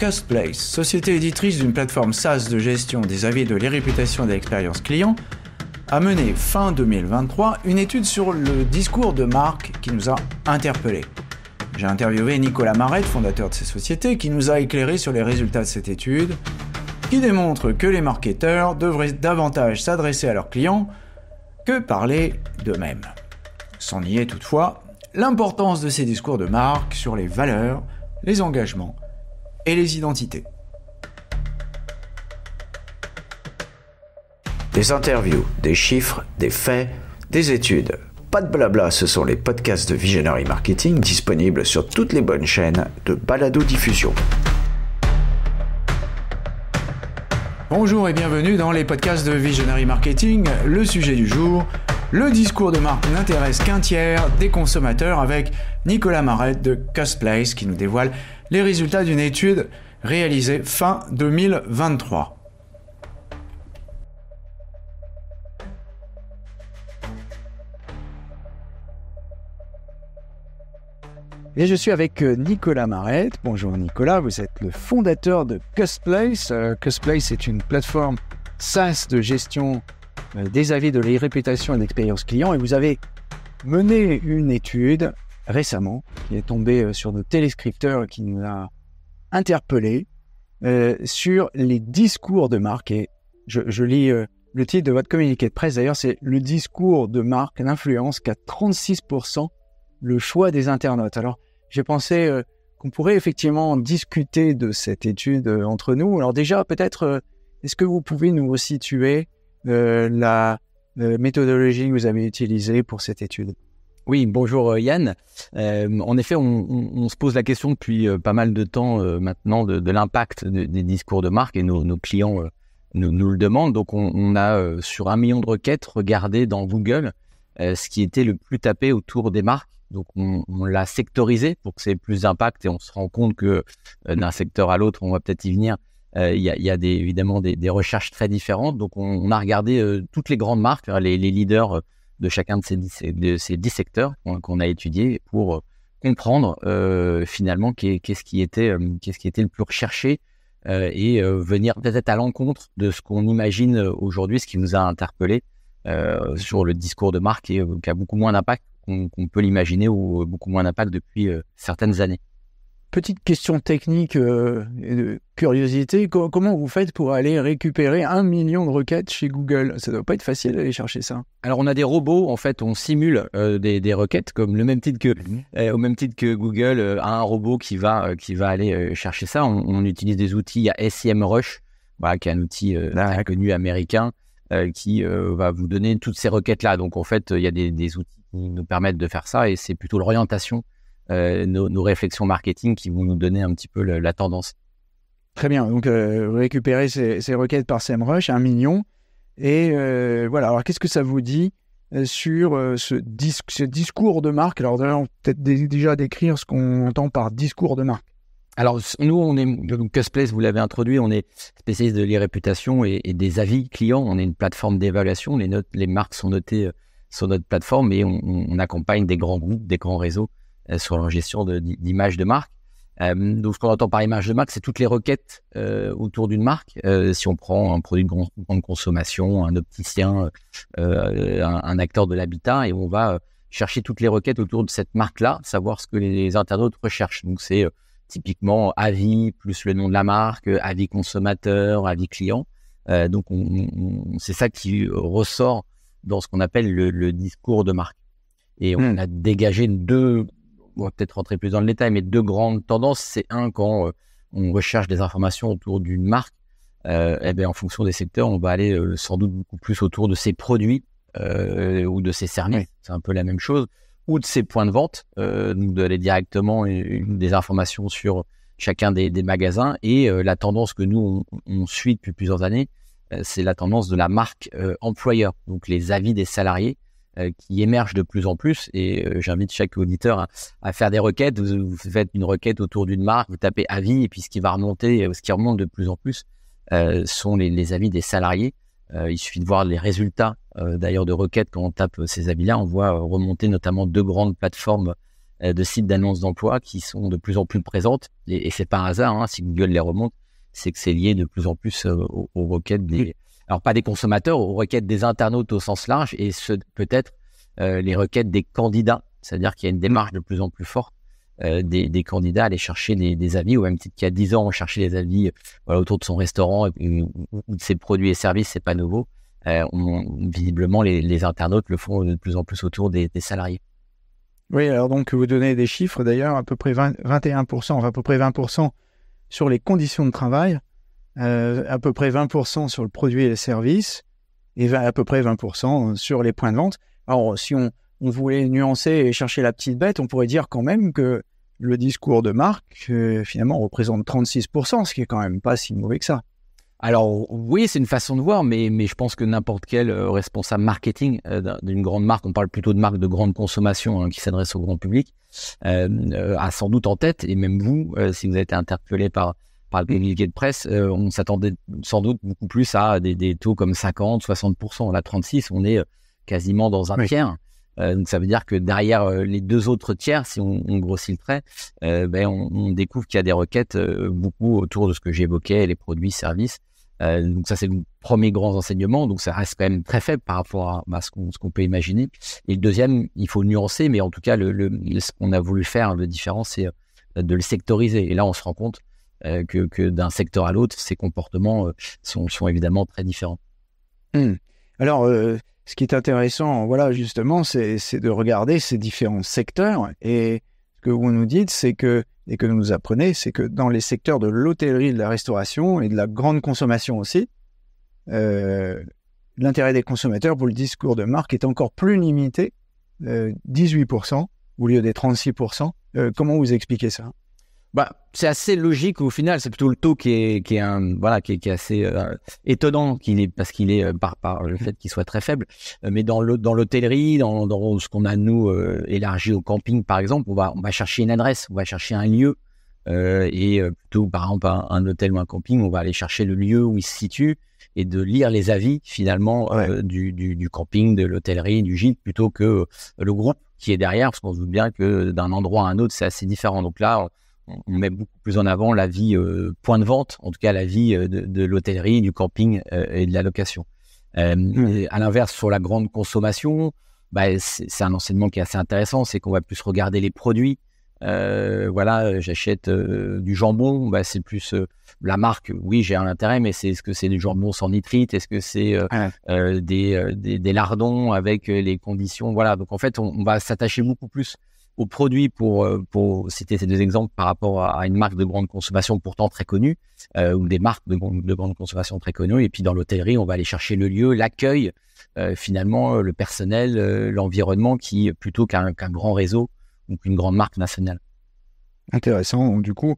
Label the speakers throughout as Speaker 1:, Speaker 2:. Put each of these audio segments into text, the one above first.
Speaker 1: Custplace, société éditrice d'une plateforme SaaS de gestion des avis de l'e-réputation et de l'expérience client, a mené fin 2023 une étude sur le discours de marque qui nous a interpellés. J'ai interviewé Nicolas Marette, fondateur de cette société, qui nous a éclairé sur les résultats de cette étude, qui démontre que les marketeurs devraient davantage s'adresser à leurs clients que parler d'eux-mêmes. Sans nier toutefois l'importance de ces discours de marque sur les valeurs, les engagements et les identités. Des interviews, des chiffres, des faits, des études. Pas de blabla, ce sont les podcasts de Visionary Marketing disponibles sur toutes les bonnes chaînes de balado-diffusion. Bonjour et bienvenue dans les podcasts de Visionary Marketing. Le sujet du jour, le discours de marque n'intéresse qu'un tiers des consommateurs avec Nicolas Marette de Custplace qui nous dévoile les résultats d'une étude réalisée fin 2023. Et je suis avec Nicolas Marette. Bonjour Nicolas, vous êtes le fondateur de Custplace. Custplace est une plateforme SaaS de gestion des avis de l'e-réputation et de l'expérience client. Et vous avez mené une étude récemment qui est tombée sur nos téléscripteurs qui nous a interpellés sur les discours de marque. Et je lis le titre de votre communiqué de presse. D'ailleurs, c'est le discours de marque n'influence qu'à 36% le choix des internautes. Alors, j'ai pensé qu'on pourrait effectivement discuter de cette étude entre nous. Alors déjà, peut-être, est-ce que vous pouvez nous resituer la méthodologie que vous avez utilisée pour cette étude ?
Speaker 2: Oui, bonjour Yann. En effet, on se pose la question depuis pas mal de temps maintenant de l'impact des discours de marque et nos clients nous le demandent. Donc, on a sur 1 million de requêtes regardé dans Google ce qui était le plus tapé autour des marques. Donc, on l'a sectorisé pour que ça ait plus d'impact et on se rend compte que d'un secteur à l'autre, on va peut-être y venir, il y a évidemment des recherches très différentes. Donc, on a regardé toutes les grandes marques, les leaders de chacun de ces 10 secteurs qu'on a étudiés pour comprendre finalement qu'est-ce qui était le plus recherché et venir peut-être à l'encontre de ce qu'on imagine aujourd'hui, ce qui nous a interpellés sur le discours de marque et qui a beaucoup moins d'impact qu'on peut l'imaginer ou beaucoup moins d'impact depuis certaines années.
Speaker 1: Petite question technique et de curiosité, comment vous faites pour aller récupérer 1 million de requêtes chez Google ? Ça ne doit pas être facile d'aller chercher ça.
Speaker 2: Alors on a des robots, en fait on simule des requêtes comme au même titre que Google a un robot qui va aller chercher ça. On utilise des outils, il y a SEMrush, qui est un outil connu américain qui va vous donner toutes ces requêtes-là. Donc en fait il y a des outils qui nous permettent de faire ça et c'est plutôt l'orientation, nos réflexions marketing qui vont nous donner un petit peu la tendance.
Speaker 1: Très bien, donc récupérer ces requêtes par SEMrush, 1 million. Et voilà, alors qu'est-ce que ça vous dit sur ce discours de marque ? Alors on peut peut-être déjà décrire ce qu'on entend par discours de marque.
Speaker 2: Alors nous, donc Custplace, vous l'avez introduit, on est spécialiste de l'e-réputation et des avis clients. On est une plateforme d'évaluation, les marques sont notées sur notre plateforme et on accompagne des grands groupes, des grands réseaux sur leur gestion d'images de marque. Donc, ce qu'on entend par image de marque, c'est toutes les requêtes autour d'une marque. Si on prend un produit de grande consommation, un opticien, un acteur de l'habitat, et on va chercher toutes les requêtes autour de cette marque-là, savoir ce que les internautes recherchent. Donc, c'est typiquement avis plus le nom de la marque, avis consommateur, avis client. Donc, c'est ça qui ressort dans ce qu'on appelle le discours de marque. Et on a dégagé on va peut-être rentrer plus dans le détail, mais 2 grandes tendances. C'est quand on recherche des informations autour d'une marque, en fonction des secteurs, on va aller sans doute beaucoup plus autour de ses produits ou de ses services. Oui. C'est un peu la même chose. Ou de ses points de vente, donc d'aller directement des informations sur chacun des magasins. Et la tendance que nous, on suit depuis plusieurs années, c'est la tendance de la marque employeur, donc les avis des salariés qui émergent de plus en plus. Et j'invite chaque auditeur à faire des requêtes. Vous faites une requête autour d'une marque, vous tapez avis, et puis ce qui remonte de plus en plus sont les avis des salariés. Il suffit de voir les résultats d'ailleurs de requêtes. Quand on tape ces avis-là, on voit remonter notamment 2 grandes plateformes de sites d'annonces d'emploi qui sont de plus en plus présentes. Et c'est pas un hasard, hein, si Google les remonte, c'est que c'est lié de plus en plus aux requêtes alors pas des consommateurs, aux requêtes des internautes au sens large, et peut-être les requêtes des candidats. C'est-à-dire qu'il y a une démarche de plus en plus forte des candidats à aller chercher des avis, au même titre qu'il y a 10 ans, on cherchait des avis autour de son restaurant ou de ses produits et services, c'est pas nouveau. Visiblement, les internautes le font de plus en plus autour des salariés.
Speaker 1: Oui, alors donc vous donnez des chiffres d'ailleurs, à peu près 21%, enfin à peu près 20% sur les conditions de travail, à peu près 20% sur le produit et les services, et à peu près 20% sur les points de vente. Alors si on voulait nuancer et chercher la petite bête, on pourrait dire quand même que le discours de marque, finalement, représente 36%, ce qui est quand même pas si mauvais que ça.
Speaker 2: Alors oui, c'est une façon de voir, mais je pense que n'importe quel responsable marketing d'une grande marque, on parle plutôt de marque de grande consommation qui s'adresse au grand public, a sans doute en tête, et même vous, si vous avez été interpellé par le communiqué de presse, on s'attendait sans doute beaucoup plus à des taux comme 50, 60%. Là, 36, on est quasiment dans un tiers. Donc ça veut dire que derrière les deux autres tiers, si on grossit le trait, on découvre qu'il y a des requêtes beaucoup autour de ce que j'évoquais, les produits, services. Donc ça, c'est le premier grand enseignement. Donc ça reste quand même très faible par rapport à ce qu'on peut imaginer. Et le deuxième, il faut nuancer, mais en tout cas, ce qu'on a voulu faire de différent, c'est de le sectoriser. Et là, on se rend compte que d'un secteur à l'autre, ces comportements sont évidemment très différents.
Speaker 1: Alors, ce qui est intéressant, voilà, justement, c'est de regarder ces différents secteurs. Et ce que vous nous dites, et que vous nous apprenez, c'est que dans les secteurs de l'hôtellerie, de la restauration et de la grande consommation aussi, l'intérêt des consommateurs pour le discours de marque est encore plus limité, 18% au lieu des 36%. Comment vous expliquez ça ?
Speaker 2: C'est assez logique au final. C'est plutôt le taux qui est assez étonnant parce qu'il est par le fait qu'il soit très faible. Mais dans l'hôtellerie, dans ce qu'on a nous élargi au camping par exemple, on va chercher une adresse, on va chercher un lieu et plutôt par exemple un hôtel ou un camping, on va aller chercher le lieu où il se situe et de lire les avis finalement du camping, de l'hôtellerie, du gîte plutôt que le groupe qui est derrière, parce qu'on se doute bien que d'un endroit à un autre c'est assez différent. Donc là on met beaucoup plus en avant la vie point de vente, en tout cas la vie de l'hôtellerie, du camping et de la location. À l'inverse, sur la grande consommation, c'est un enseignement qui est assez intéressant, c'est qu'on va plus regarder les produits. J'achète du jambon, c'est plus la marque, oui j'ai un intérêt, mais est-ce que c'est du jambon sans nitrite, est-ce que c'est des lardons avec les conditions, voilà. Donc en fait on va s'attacher beaucoup plus aux produits pour citer ces deux exemples par rapport à une marque de grande consommation pourtant très connue ou des marques de grande consommation très connues. Et puis dans l'hôtellerie, on va aller chercher le lieu, l'accueil, finalement le personnel, l'environnement plutôt qu'un grand réseau ou qu'une grande marque nationale.
Speaker 1: Intéressant. Donc, du coup,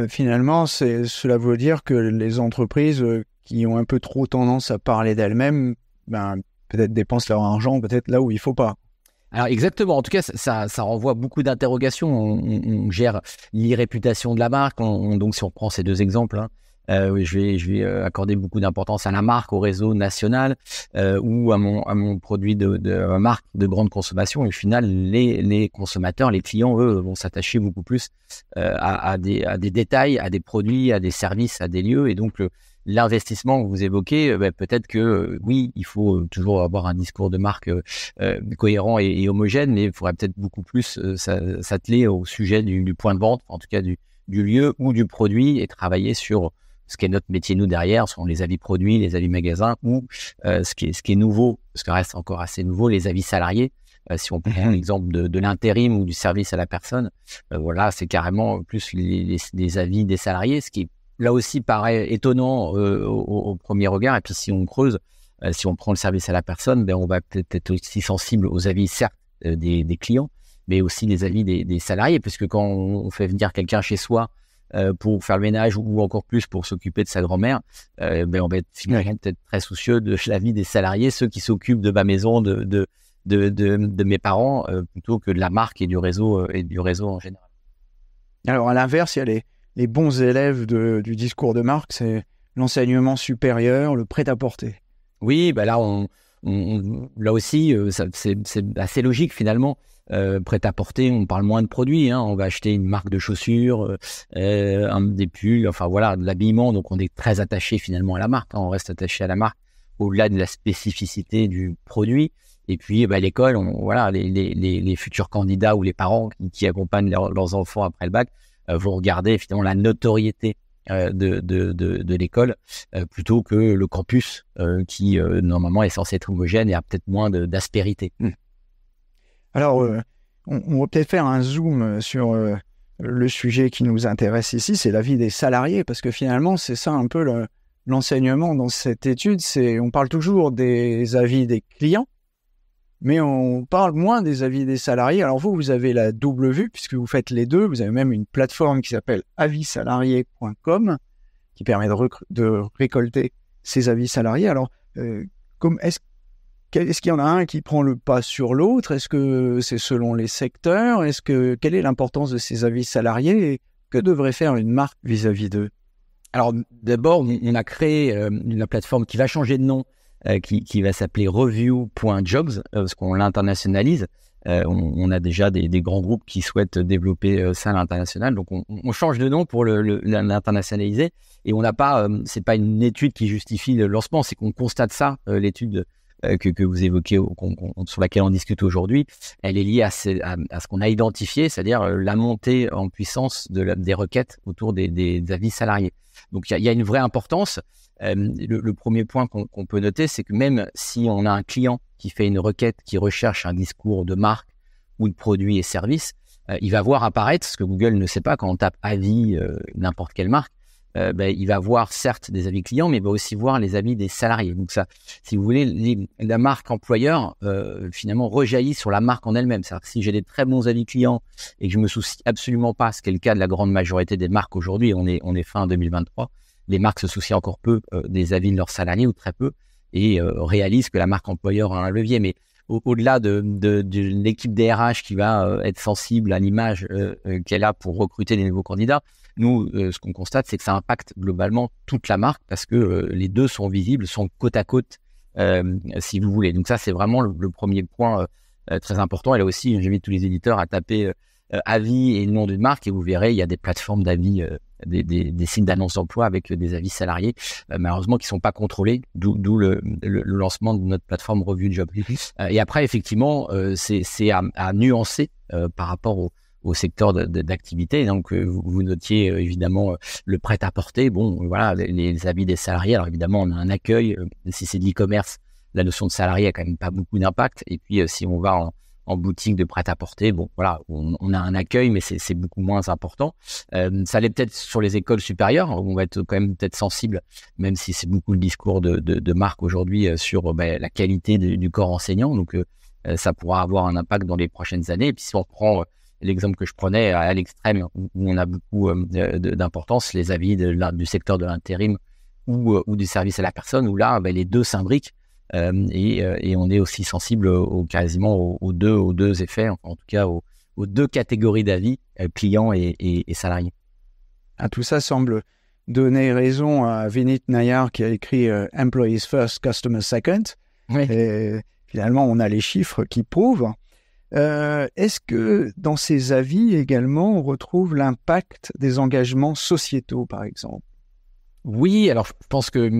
Speaker 1: finalement, cela veut dire que les entreprises qui ont un peu trop tendance à parler d'elles-mêmes, peut-être dépensent leur argent peut-être là où il ne faut pas.
Speaker 2: Alors exactement, en tout cas ça renvoie beaucoup d'interrogations. On gère l'irréputation de la marque, donc si on reprend ces deux exemples, je vais accorder beaucoup d'importance à la marque, au réseau national ou à mon produit de marque de grande consommation. Et au final, les consommateurs, les clients, eux, vont s'attacher beaucoup plus à des détails, à des produits, à des services, à des lieux. Et donc l'investissement que vous évoquez, peut-être que oui, il faut toujours avoir un discours de marque cohérent et homogène, mais il faudrait peut-être beaucoup plus s'atteler au sujet du point de vente, en tout cas du lieu ou du produit, et travailler sur ce qui est notre métier nous derrière, sont les avis produits, les avis magasins, ou ce qui est nouveau, ce qui reste encore assez nouveau, les avis salariés. Si on prend l'exemple de l'intérim ou du service à la personne, voilà, c'est carrément plus les avis des salariés, ce qui là aussi paraît étonnant au premier regard. Et puis si on creuse, si on prend le service à la personne, on va peut-être être aussi sensible aux avis certes des clients, mais aussi les avis des salariés, puisque quand on fait venir quelqu'un chez soi pour faire le ménage ou encore plus pour s'occuper de sa grand-mère, on va être finalement peut-être très soucieux de l'avis des salariés, ceux qui s'occupent de ma maison, de mes parents, plutôt que de la marque et du réseau en général.
Speaker 1: Alors à l'inverse, il y a les bons élèves du discours de marque, c'est l'enseignement supérieur, le prêt-à-porter.
Speaker 2: Oui, là on là aussi, c'est assez logique finalement. Prêt-à-porter, on parle moins de produits, hein. On va acheter une marque de chaussures, des pulls, enfin voilà, de l'habillement. Donc on est très attaché finalement à la marque, hein. On reste attaché à la marque au-delà de la spécificité du produit. Et puis l'école, voilà, les futurs candidats ou les parents qui accompagnent leurs enfants après le bac vont regarder finalement la notoriété de l'école plutôt que le campus qui normalement est censé être homogène et a peut-être moins d'aspérité.
Speaker 1: Alors, on va peut-être faire un zoom sur le sujet qui nous intéresse ici, c'est la vie des salariés, parce que finalement, c'est ça un peu l'enseignement dans cette étude, on parle toujours des avis des clients, mais on parle moins des avis des salariés. Alors vous avez la double vue, puisque vous faites les deux, vous avez même une plateforme qui s'appelle avissalariés.com, qui permet de récolter ces avis salariés. Alors, est-ce qu'il y en a un qui prend le pas sur l'autre? Est-ce que c'est selon les secteurs? Quelle est l'importance de ces avis salariés et que devrait faire une marque vis-à-vis d'eux?
Speaker 2: Alors d'abord, on a créé une plateforme qui va changer de nom, qui va s'appeler review.jobs, parce qu'on l'internationalise. On a déjà des grands groupes qui souhaitent développer ça à l'international, donc on change de nom pour l'internationaliser. Et on n'a pas, c'est pas une étude qui justifie le lancement, c'est qu'on constate ça, l'étude que vous évoquez, sur laquelle on discute aujourd'hui, elle est liée à ce qu'on a identifié, c'est-à-dire la montée en puissance des requêtes autour des avis salariés. Donc il y a une vraie importance. Le premier point qu'on peut noter, c'est que même si on a un client qui fait une requête, qui recherche un discours de marque ou de produits et services, il va voir apparaître, ce que Google ne sait pas quand on tape avis n'importe quelle marque, il va voir certes des avis clients, mais il va aussi voir les avis des salariés. Donc ça, si vous voulez, la marque employeur finalement rejaillit sur la marque en elle-même. C'est-à-dire que si j'ai des très bons avis clients et que je me soucie absolument pas, ce qui est le cas de la grande majorité des marques aujourd'hui, on est fin 2023, les marques se soucient encore peu des avis de leurs salariés ou très peu et réalisent que la marque employeur a un levier. Mais au-delà de l'équipe des RH qui va être sensible à l'image qu'elle a pour recruter des nouveaux candidats, nous, ce qu'on constate, c'est que ça impacte globalement toute la marque parce que les deux sont visibles, sont côte à côte, si vous voulez. Donc ça, c'est vraiment le premier point très important. Et là aussi, j'invite tous les éditeurs à taper avis et le nom d'une marque et vous verrez, il y a des plateformes d'avis, des sites d'annonce d'emploi avec des avis salariés, malheureusement qui sont pas contrôlés, d'où le lancement de notre plateforme Review Job. Et après, effectivement, c'est à nuancer par rapport au secteur d'activité. Donc, vous notiez évidemment le prêt-à-porter. Bon, voilà, les avis des salariés. Alors évidemment, on a un accueil. Si c'est de l'e-commerce, la notion de salarié a quand même pas beaucoup d'impact. Et puis, si on va en boutique de prêt-à-porter, bon, voilà, on a un accueil, mais c'est beaucoup moins important. Ça l'est peut-être sur les écoles supérieures. On va être quand même peut-être sensible, même si c'est beaucoup le discours de marque aujourd'hui sur la qualité du corps enseignant. Donc, ça pourra avoir un impact dans les prochaines années. Et puis, si on prend l'exemple que je prenais à l'extrême, où on a beaucoup d'importance, les avis du secteur de l'intérim ou du service à la personne, où là, les deux s'imbriquent et on est aussi sensible quasiment aux deux effets, en tout cas aux deux catégories d'avis, clients et salariés.
Speaker 1: Tout ça semble donner raison à Vinit Nayar qui a écrit Employees First, Customers Second. Oui. Et finalement, on a les chiffres qui prouvent. Est-ce que dans ces avis également, on retrouve l'impact des engagements sociétaux, par exemple?
Speaker 2: Oui, alors je pense que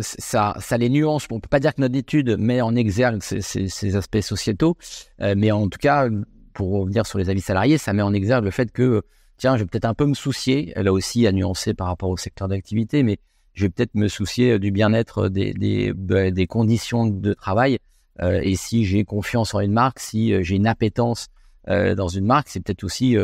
Speaker 2: ça les nuance. On peut pas dire que notre étude met en exergue ces aspects sociétaux, mais en tout cas, pour revenir sur les avis salariés, ça met en exergue le fait que, tiens, je vais peut-être un peu me soucier, là aussi à nuancer par rapport au secteur d'activité, mais je vais peut-être me soucier du bien-être des conditions de travail. Et si j'ai confiance en une marque, si j'ai une appétence dans une marque, c'est peut-être aussi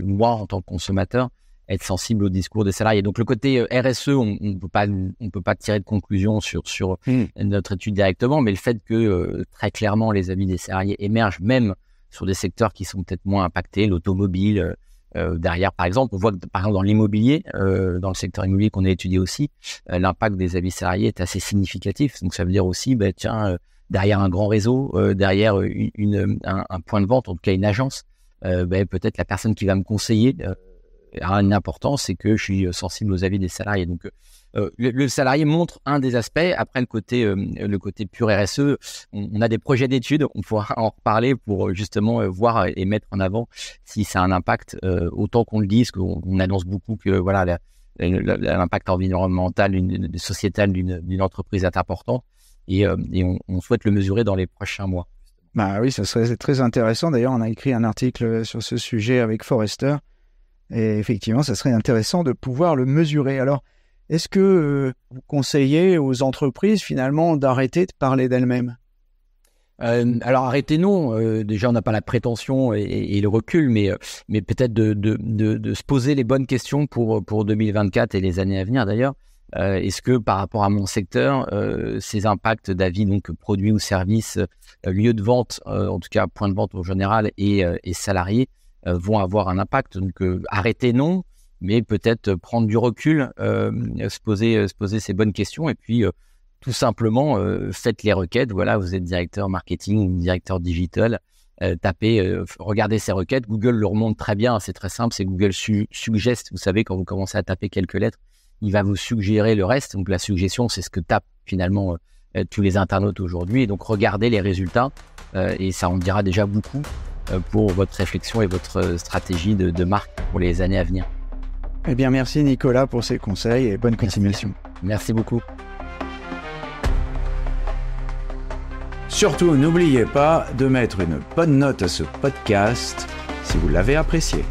Speaker 2: moi en tant que consommateur être sensible au discours des salariés. Donc le côté RSE, on peut pas tirer de conclusion sur notre étude directement, mais le fait que très clairement les avis des salariés émergent même sur des secteurs qui sont peut-être moins impactés, l'automobile. Derrière, par exemple, on voit que par exemple dans l'immobilier, dans le secteur immobilier qu'on a étudié aussi, l'impact des avis salariés est assez significatif. Donc ça veut dire aussi, derrière un grand réseau, derrière un point de vente, en tout cas une agence, peut-être la personne qui va me conseiller a une importance, c'est que je suis sensible aux avis des salariés. Donc, le salarié montre un des aspects. Après, le côté pur RSE, on a des projets d'études, on pourra en reparler pour justement voir et mettre en avant si ça a un impact, autant qu'on le dise, qu'on annonce beaucoup que voilà, l'impact environnemental, sociétal d'une entreprise est important et on souhaite le mesurer dans les prochains mois.
Speaker 1: Bah oui, ça serait très intéressant. D'ailleurs, on a écrit un article sur ce sujet avec Forrester et effectivement, ça serait intéressant de pouvoir le mesurer. Alors, est-ce que vous conseillez aux entreprises finalement d'arrêter de parler d'elles-mêmes ?
Speaker 2: Alors arrêtez non. Déjà on n'a pas la prétention et le recul, mais peut-être de se poser les bonnes questions pour 2024 et les années à venir d'ailleurs. Est-ce que par rapport à mon secteur, ces impacts d'avis, donc produits ou services, lieu de vente, en tout cas point de vente en général et salariés vont avoir un impact. Donc arrêtez non, mais peut-être prendre du recul, se poser ces bonnes questions et puis tout simplement, faites les requêtes. Voilà, vous êtes directeur marketing ou directeur digital, tapez, regardez ces requêtes. Google le remonte très bien, c'est très simple, c'est Google Suggest. Vous savez, quand vous commencez à taper quelques lettres, il va vous suggérer le reste. Donc la suggestion, c'est ce que tapent finalement tous les internautes aujourd'hui. Et donc regardez les résultats et ça en dira déjà beaucoup pour votre réflexion et votre stratégie de marque pour les années à venir.
Speaker 1: Eh bien, merci Nicolas pour ces conseils et bonne continuation.
Speaker 2: Merci beaucoup.
Speaker 1: Surtout, n'oubliez pas de mettre une bonne note à ce podcast si vous l'avez apprécié.